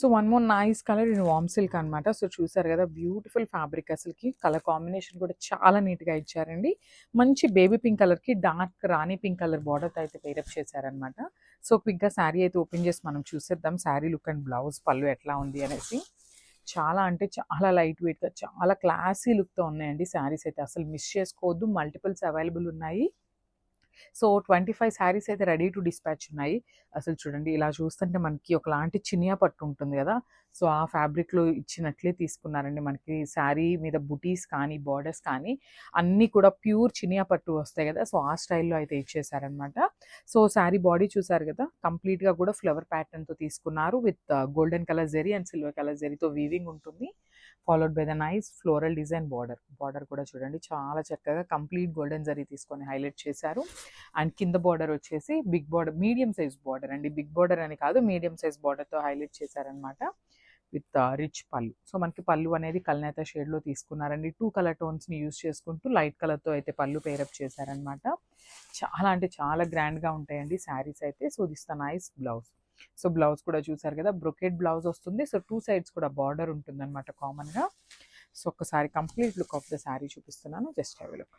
So one more nice colour in warm silk అనమాట. So చూసారు కదా, బ్యూటిఫుల్ ఫ్యాబ్రిక్. అసలుకి కలర్ కాంబినేషన్ కూడా చాలా నీట్గా ఇచ్చారండి. మంచి బేబీ పింక్ కలర్కి డార్క్ రాణి పింక్ కలర్ బార్డర్తో అయితే పేరప్ చేశారనమాట. సో క్విక్గా శారీ అయితే ఓపెన్ చేసి మనం చూసేద్దాం శారీ లుక్ అండ్ బ్లౌజ్ పళ్ళు ఎట్లా ఉంది అనేసి. చాలా అంటే చాలా లైట్ వెయిట్గా చాలా క్లాసీ లుక్తో ఉన్నాయండి శారీస్ అయితే. అసలు మిస్ చేసుకోవద్దు, మల్టిపుల్స్ అవైలబుల్ ఉన్నాయి. సో 25 శారీస్ అయితే రెడీ టు డిస్పాచ్ ఉన్నాయి. అసలు చూడండి, ఇలా చూస్తుంటే మనకి ఒకలాంటి చినియా పట్టు ఉంటుంది కదా, సో ఆ ఫ్యాబ్రిక్లో ఇచ్చినట్లే తీసుకున్నారండి. మనకి శారీ మీద బుటీస్ కానీ బార్డర్స్ కానీ అన్నీ కూడా ప్యూర్ చినియా పట్టు వస్తాయి కదా, సో ఆ స్టైల్లో అయితే ఇచ్చేసారనమాట. సో శారీ బాడీ చూసారు కదా, కంప్లీట్గా కూడా ఫ్లవర్ ప్యాటర్న్తో తీసుకున్నారు with golden colour zari and silver colour జెరీతో వీవింగ్ ఉంటుంది. Followed by the nice floral design border కూడా చూడండి చాలా చక్కగా కంప్లీట్ గోల్డెన్ జరీ తీసుకొని హైలైట్ చేశారు. అండ్ కింద బార్డర్ వచ్చేసి big border, medium size border అండి, బిగ్ బార్డర్ అని కాదు, మీడియం సైజ్ బార్డర్తో హైలైట్ చేశారనమాట విత్ రిచ్ పళ్ళు. సో మనకి పళ్ళు అనేది కల్నేత షేడ్లో తీసుకున్నారండి. 2 కలర్ టోన్స్ని యూస్ చేసుకుంటూ లైట్ కలర్తో అయితే పళ్ళు పేరప్ చేశారనమాట. చాలా అంటే చాలా గ్రాండ్గా ఉంటాయండి శారీస్ అయితే. So this the nice blouse. So blouse కూడా చూసారు కదా, బ్రొకెట్ బ్లౌజ్ వస్తుంది. సో 2 సైడ్స్ కూడా బార్డర్ ఉంటుంది అనమాట కామన్గా. సో ఒక్కసారి complete look of the sari చూపిస్తున్నాను, జస్ట్ హ్యావ్ ఎ లుక్.